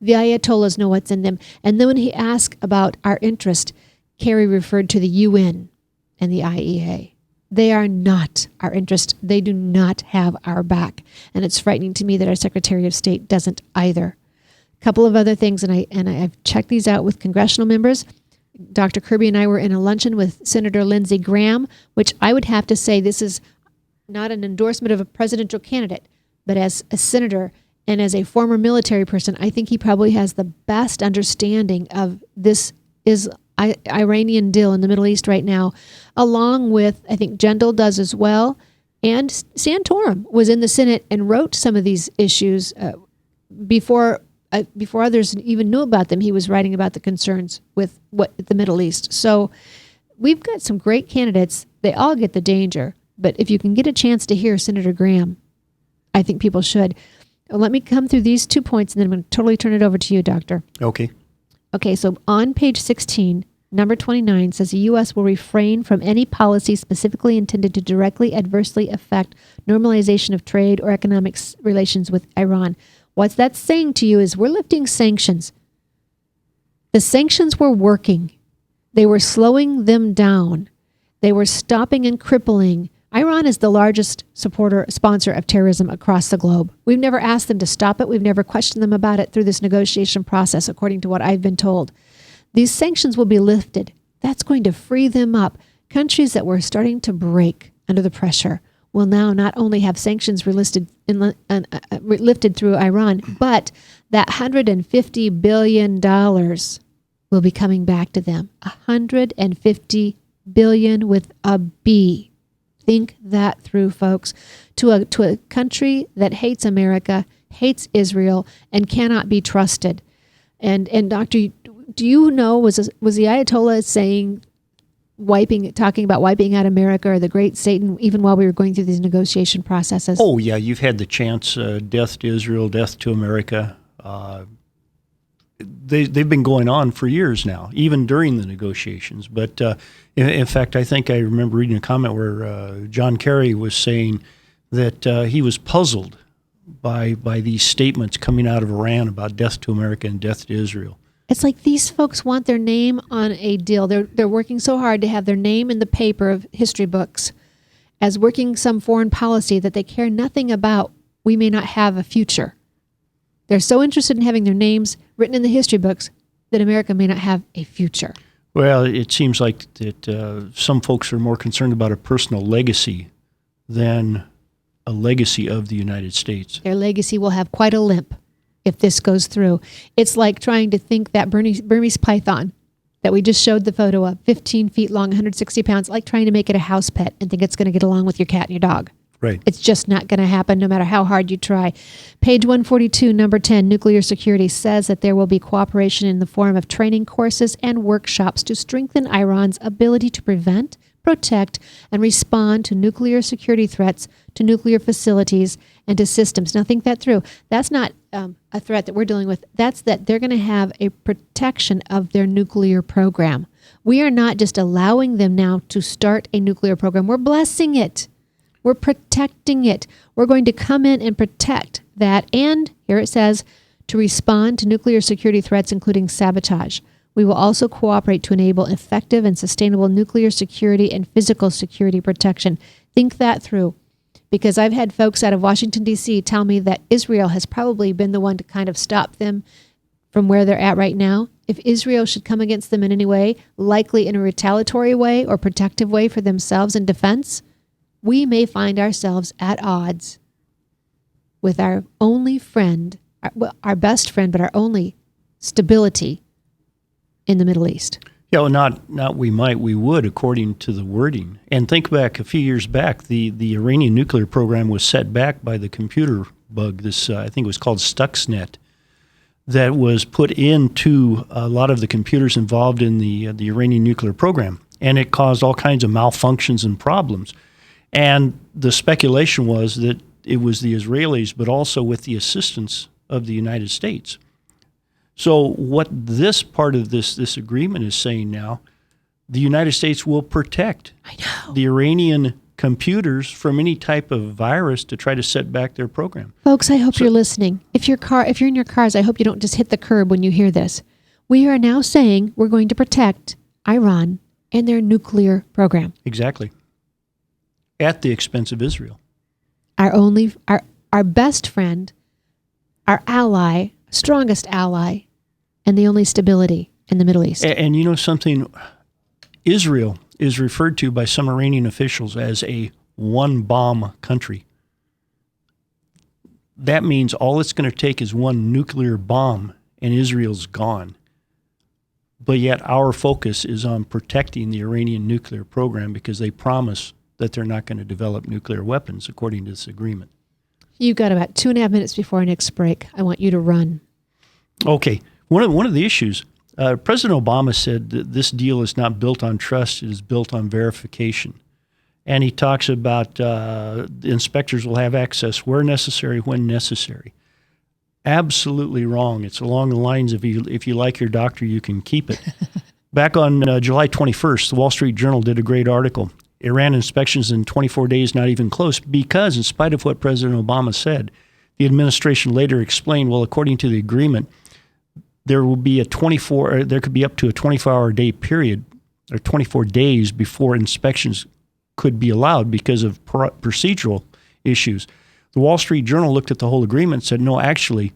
The Ayatollahs know what's in them. And then when he asked about our interest, Kerry referred to the UN and the IEA. They are not our interest. They do not have our back. And it's frightening to me that our Secretary of State doesn't either. A couple of other things, and I've checked these out with congressional members. Dr. Kirby and I were in a luncheon with Senator Lindsey Graham, which I would have to say this is not an endorsement of a presidential candidate, but as a senator and as a former military person, I think he probably has the best understanding of this Iranian deal in the Middle East right now, along with, I think Jindal does as well, and Santorum was in the Senate and wrote some of these issues before others even knew about them. He was writing about the concerns with the Middle East. So we've got some great candidates. They all get the danger. But if you can get a chance to hear Senator Graham, I think people should. Let me come through these 2 points, and then I'm going to totally turn it over to you, Doctor. Okay. Okay, so on page 16, number 29 says the U.S. will refrain from any policy specifically intended to directly adversely affect normalization of trade or economic relations with Iran. What's that saying to you is we're lifting sanctions. The sanctions were working. They were slowing them down. They were stopping and crippling. Iran is the largest sponsor of terrorism across the globe. We've never asked them to stop it. We've never questioned them about it through this negotiation process, according to what I've been told. These sanctions will be lifted. That's going to free them up. Countries that were starting to break under the pressure will now not only have sanctions lifted through Iran, but that $150 billion will be coming back to them. $150 billion with a B. Think that through, folks. To a country that hates America, hates Israel, and cannot be trusted. And Doctor, do you know, was the Ayatollah talking about wiping out America or the great Satan, even while we were going through these negotiation processes? Oh, yeah, you've had the chance, death to Israel, death to America. They've been going on for years now, even during the negotiations. But in fact, I think I remember reading a comment where John Kerry was saying that he was puzzled by these statements coming out of Iran about death to America and death to Israel. It's like these folks want their name on a deal. They're working so hard to have their name in the paper of history books as working some foreign policy that they care nothing about. We may not have a future. They're so interested in having their names written in the history books that America may not have a future. Well, it seems like that some folks are more concerned about a personal legacy than a legacy of the United States. Their legacy will have quite a limp if this goes through. It's like trying to think that Burmese python that we just showed the photo of, 15 feet long, 160 pounds, like trying to make it a house pet and think it's going to get along with your cat and your dog. Right. It's just not going to happen no matter how hard you try. Page 142, number 10, nuclear security says that there will be cooperation in the form of training courses and workshops to strengthen Iran's ability to prevent, protect, and respond to nuclear security threats to nuclear facilities and to systems. Now think that through. That's not a threat that we're dealing with. That's that they're going to have a protection of their nuclear program. We are not just allowing them now to start a nuclear program. We're blessing it. We're protecting it. We're going to come in and protect that. And here it says, to respond to nuclear security threats, including sabotage. We will also cooperate to enable effective and sustainable nuclear security and physical security protection. Think that through. Because I've had folks out of Washington, D.C. tell me that Israel has probably been the one to kind of stop them from where they're at right now. If Israel should come against them in any way, likely in a retaliatory way or protective way for themselves in defense, we may find ourselves at odds with our only friend, our best friend, but our only stability in the Middle East. Yeah, well, not we might, we would, according to the wording. And think back a few years back, the Iranian nuclear program was set back by the computer bug, this I think it was called Stuxnet, that was put into a lot of the computers involved in the Iranian nuclear program. And it caused all kinds of malfunctions and problems. And the speculation was that it was the Israelis, but also with the assistance of the United States. So what this part of this agreement is saying now, the United States will protect the Iranian computers from any type of virus to try to set back their program. Folks, I hope you're listening. If you're in your cars, I hope you don't just hit the curb when you hear this. We are now saying we're going to protect Iran and their nuclear program. Exactly. At the expense of Israel. Our best friend, our ally, strongest ally, and the only stability in the Middle East. And you know something? Israel is referred to by some Iranian officials as a one-bomb country. That means all it's going to take is one nuclear bomb and Israel's gone. But yet our focus is on protecting the Iranian nuclear program because they promise that they're not going to develop nuclear weapons, according to this agreement. You've got about 2.5 minutes before our next break. I want you to run. Okay. One of the issues, President Obama said that this deal is not built on trust, it is built on verification. And he talks about the inspectors will have access where necessary, when necessary. Absolutely wrong. It's along the lines of if you like your doctor, you can keep it. Back on July 21st, the Wall Street Journal did a great article. Iran inspections in 24 days, not even close, because in spite of what President Obama said, the administration later explained, well, according to the agreement, there could be up to a 24-hour day period, or 24 days before inspections could be allowed because of procedural issues. The Wall Street Journal looked at the whole agreement and said, no, actually,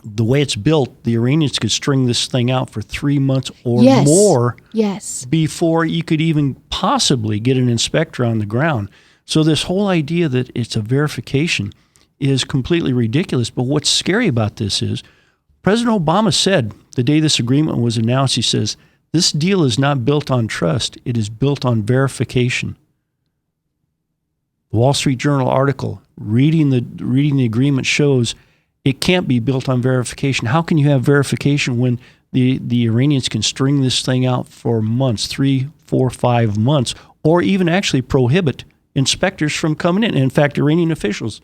the way it's built, the Iranians could string this thing out for 3 months or more before you could even possibly get an inspector on the ground. So this whole idea that it's a verification is completely ridiculous. But what's scary about this is President Obama said the day this agreement was announced, he says, this deal is not built on trust. It is built on verification. The Wall Street Journal article, reading the agreement shows it can't be built on verification. How can you have verification when the Iranians can string this thing out for months, 3, 4, 5 months, or even actually prohibit inspectors from coming in? And in fact, Iranian officials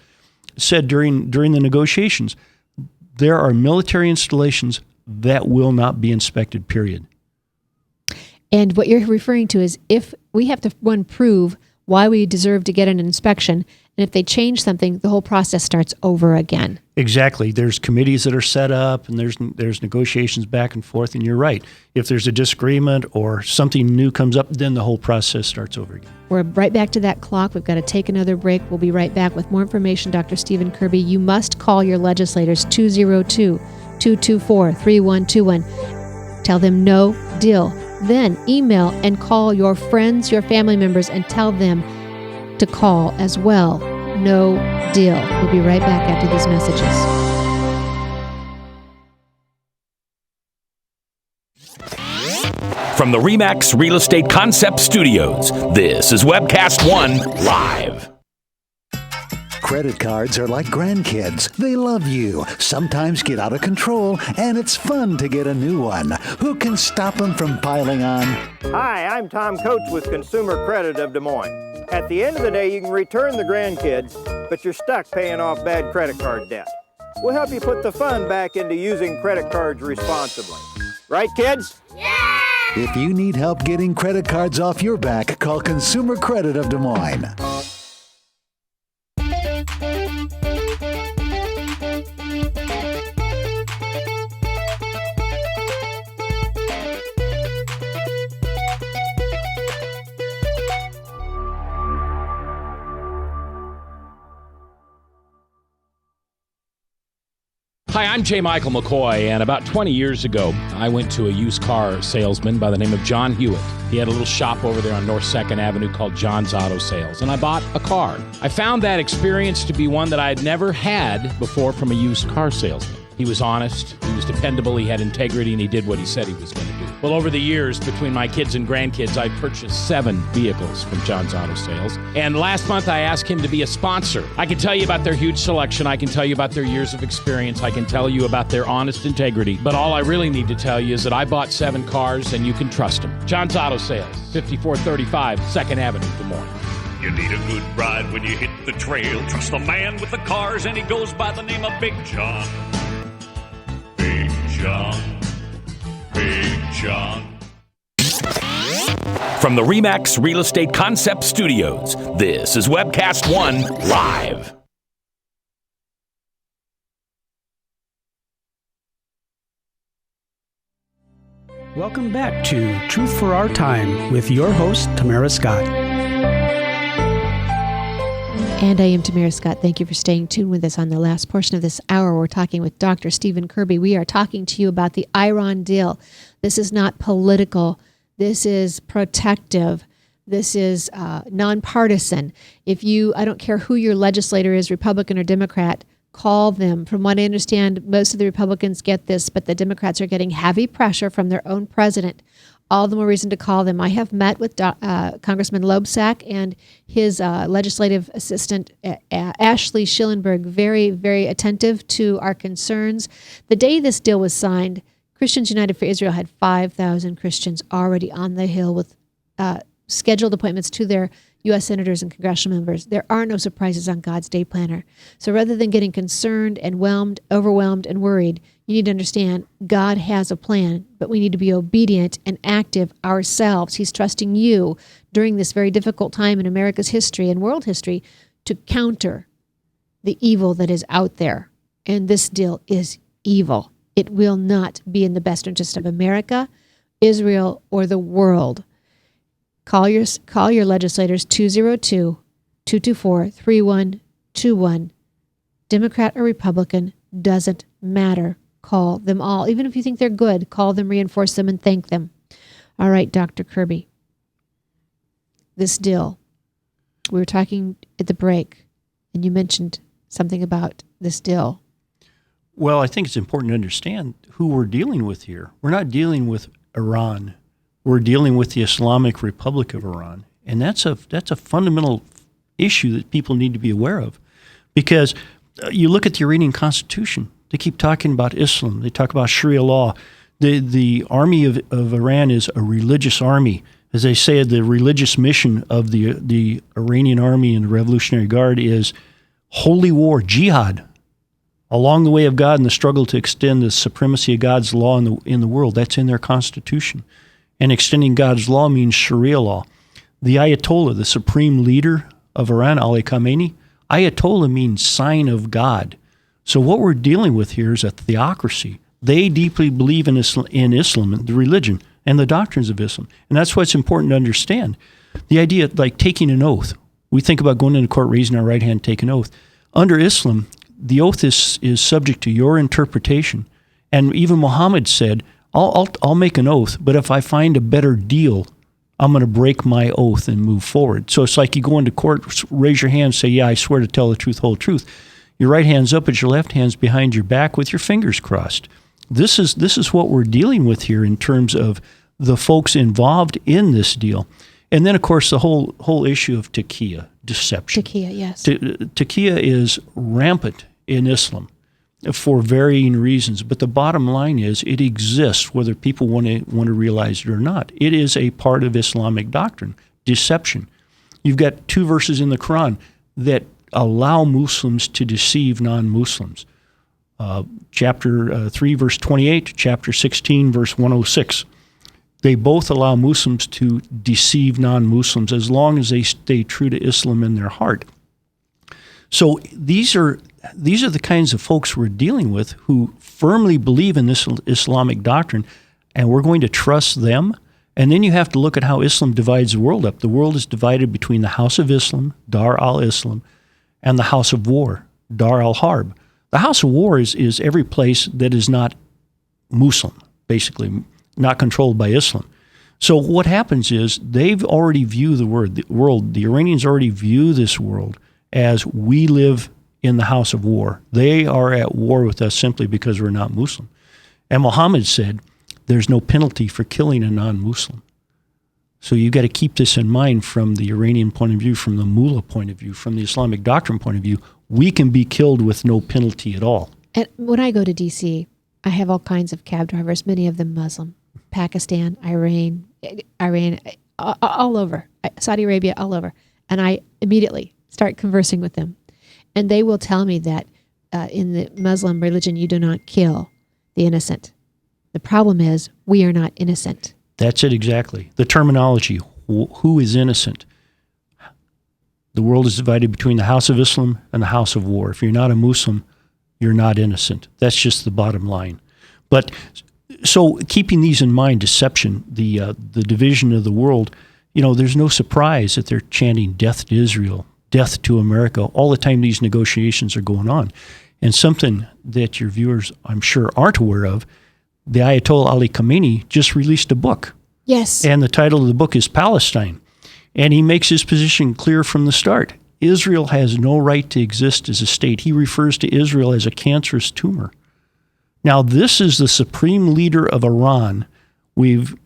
said during the negotiations, there are military installations that will not be inspected, period. And what you're referring to is if we have to, one, prove why we deserve to get an inspection, and if they change something, the whole process starts over again. Exactly. There's committees that are set up, and there's negotiations back and forth, and you're right. If there's a disagreement or something new comes up, then the whole process starts over again. We're right back to that clock. We've got to take another break. We'll be right back with more information. Dr. Stephen Kirby, you must call your legislators, 202-224-3121. Tell them no deal. Then email and call your friends, your family members, and tell them to call as well. No deal. We'll be right back after these messages. From the RE/MAX Real Estate Concept Studios, this is Webcast One Live. Credit cards are like grandkids. They love you, sometimes get out of control, and it's fun to get a new one. Who can stop them from piling on? Hi, I'm Tom Coates with Consumer Credit of Des Moines. At the end of the day, you can return the grandkids, but you're stuck paying off bad credit card debt. We'll help you put the fun back into using credit cards responsibly. Right, kids? Yeah! If you need help getting credit cards off your back, call Consumer Credit of Des Moines. Hi, I'm J. Michael McCoy, and about 20 years ago, I went to a used car salesman by the name of John Hewitt. He had a little shop over there on North 2nd Avenue called John's Auto Sales, and I bought a car. I found that experience to be one that I had never had before from a used car salesman. He was honest, he was dependable, he had integrity, and he did what he said he was going to do. Well, over the years, between my kids and grandkids, I purchased 7 vehicles from John's Auto Sales. And last month, I asked him to be a sponsor. I can tell you about their huge selection. I can tell you about their years of experience. I can tell you about their honest integrity. But all I really need to tell you is that I bought 7 cars, and you can trust them. John's Auto Sales, 5435 2nd Avenue, Des Moines. You need a good ride when you hit the trail. Trust the man with the cars, and he goes by the name of Big John. Big John. Big John. From the RE/MAX Real Estate Concept Studios, this is Webcast One Live. Welcome back to Truth for Our Time with your host, Tamara Scott. And I am Tamara Scott. Thank you for staying tuned with us on the last portion of this hour. We're talking with Dr. Stephen Kirby. We are talking to you about the Iran deal. This is not political. This is protective. This is nonpartisan. I don't care who your legislator is, Republican or Democrat, call them. From what I understand, most of the Republicans get this, but the Democrats are getting heavy pressure from their own president. All the more reason to call them. I have met with Congressman Loebsack and his legislative assistant, Ashley Schillenberg, very, very attentive to our concerns. The day this deal was signed, Christians United for Israel had 5,000 Christians already on the Hill with scheduled appointments to their U.S. senators and congressional members. There are no surprises on God's day planner. So rather than getting concerned and overwhelmed and worried, you need to understand God has a plan, but we need to be obedient and active ourselves. He's trusting you during this very difficult time in America's history and world history to counter the evil that is out there. And this deal is evil. It will not be in the best interest of America, Israel, or the world. Call your legislators, 202-224-3121. Democrat or Republican, doesn't matter. Call them all. Even if you think they're good, call them, reinforce them, and thank them. All right, Dr. Kirby. This deal, we were talking at the break, and you mentioned something about this deal. Well, I think it's important to understand who we're dealing with here. We're not dealing with Iran. We're dealing with the Islamic Republic of Iran. And that's a fundamental issue that people need to be aware of. Because you look at the Iranian Constitution, they keep talking about Islam. They talk about Sharia law. The army of Iran is a religious army. As they say, the religious mission of the Iranian army and the Revolutionary Guard is holy war, jihad, along the way of God and the struggle to extend the supremacy of God's law in the world. That's in their constitution. And extending God's law means Sharia law. The Ayatollah, the supreme leader of Iran, Ali Khamenei, Ayatollah means sign of God. So what we're dealing with here is a theocracy. They deeply believe in Islam, the religion, and the doctrines of Islam. And that's why it's important to understand. The idea, like taking an oath. We think about going into court, raising our right hand, take an oath. Under Islam, the oath is subject to your interpretation. And even Muhammad said, I'll make an oath, but if I find a better deal, I'm going to break my oath and move forward. So it's like you go into court, raise your hand, say, yeah, I swear to tell the truth, whole truth. Your right hand's up, but your left hand's behind your back with your fingers crossed. This is what we're dealing with here in terms of the folks involved in this deal. And then, of course, the whole issue of taqiyya, deception. Taqiyya, yes. Taqiyya is rampant in Islam for varying reasons, but the bottom line is it exists whether people want to realize it or not. It is a part of Islamic doctrine, deception. You've got 2 verses in the Quran that allow Muslims to deceive non-Muslims. Chapter 3, verse 28, chapter 16, verse 106. They both allow Muslims to deceive non-Muslims as long as they stay true to Islam in their heart. So these are the kinds of folks we're dealing with who firmly believe in this Islamic doctrine, and we're going to trust them. And then you have to look at how Islam divides the world up. The world is divided between the House of Islam, Dar al-Islam, and the House of War, Dar al-Harb. The House of War is every place that is not Muslim, basically, not controlled by Islam. So what happens is they've already viewed the world. The Iranians already view this world as we live in the House of War. They are at war with us simply because we're not Muslim. And Muhammad said, there's no penalty for killing a non-Muslim. So you've got to keep this in mind from the Iranian point of view, from the mullah point of view, from the Islamic doctrine point of view. We can be killed with no penalty at all. And when I go to D.C., I have all kinds of cab drivers, many of them Muslim, Pakistan, Iran, all over, Saudi Arabia, all over. And I immediately start conversing with them. And they will tell me that in the Muslim religion, you do not kill the innocent. The problem is we are not innocent. That's it exactly. The terminology, who is innocent? The world is divided between the House of Islam and the House of War. If you're not a Muslim, you're not innocent. That's just the bottom line. But so keeping these in mind, deception, the division of the world, there's no surprise that they're chanting death to Israel, death to America, all the time these negotiations are going on. And something that your viewers, I'm sure, aren't aware of, the Ayatollah Ali Khamenei just released a book. Yes. And the title of the book is Palestine. And he makes his position clear from the start. Israel has no right to exist as a state. He refers to Israel as a cancerous tumor. Now, this is the supreme leader of Iran. President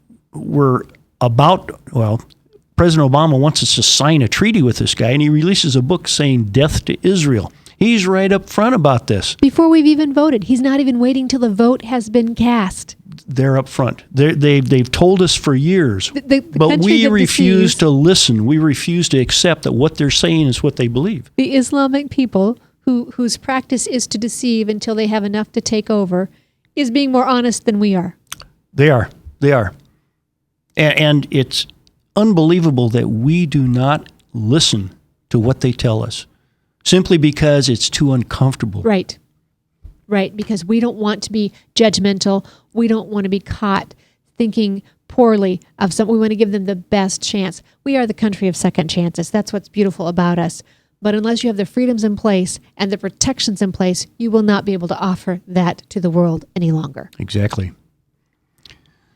Obama wants us to sign a treaty with this guy, and he releases a book saying death to Israel. He's right up front about this. Before we've even voted. He's not even waiting till the vote has been cast. They're up front. They've told us for years, but we refuse to listen. We refuse to accept that what they're saying is what they believe. The Islamic people whose practice is to deceive until they have enough to take over is being more honest than we are. They are. And it's unbelievable that we do not listen to what they tell us simply because it's too uncomfortable. Right, because we don't want to be judgmental. We don't want to be caught thinking poorly of someone. We want to give them the best chance. We are the country of second chances. That's what's beautiful about us. But unless you have the freedoms in place and the protections in place, you will not be able to offer that to the world any longer. Exactly.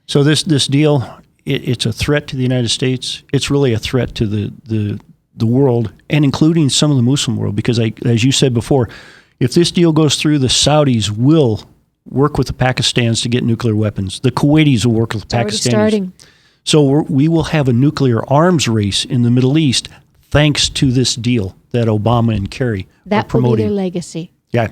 So this deal, it's a threat to the United States. It's really a threat to the world, and including some of the Muslim world, because as you said before, if this deal goes through, the Saudis will work with the Pakistans to get nuclear weapons. The Kuwaitis will work with the Pakistanis. It's already starting. So we will have a nuclear arms race in the Middle East thanks to this deal that Obama and Kerry are promoting. That will be their legacy. Yeah,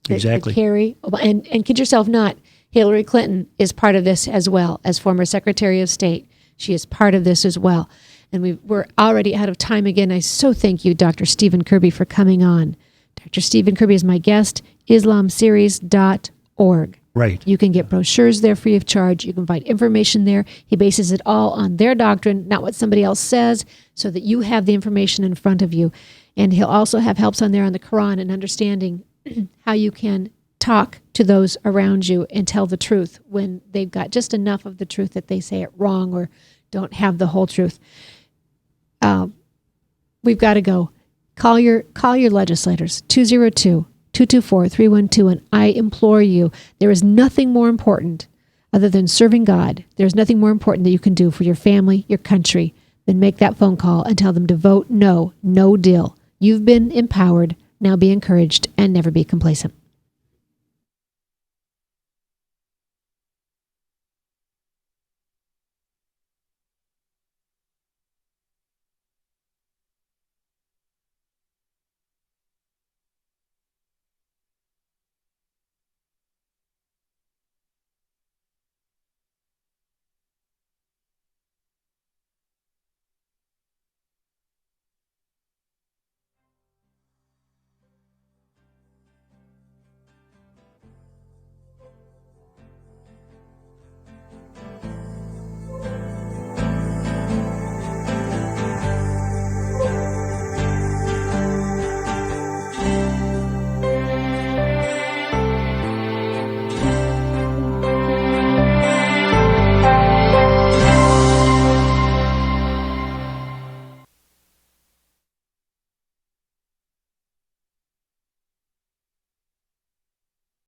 exactly. Kerry, and kid yourself not, Hillary Clinton is part of this as well as former Secretary of State. She is part of this as well. And we're already out of time again. I so thank you, Dr. Stephen Kirby, for coming on. Dr. Stephen Kirby is my guest, islamseries.org. Right. You can get brochures there free of charge. You can find information there. He bases it all on their doctrine, not what somebody else says, so that you have the information in front of you. And he'll also have helps on there on the Quran and understanding how you can talk to those around you and tell the truth when they've got just enough of the truth that they say it wrong or don't have the whole truth. We've got to go. Call your legislators, 202-224-312, and I implore you, there is nothing more important Other than serving God, there's nothing more important that you can do for your family, your country, than make that phone call and tell them to vote no deal. You've been empowered. Now be encouraged and never be complacent.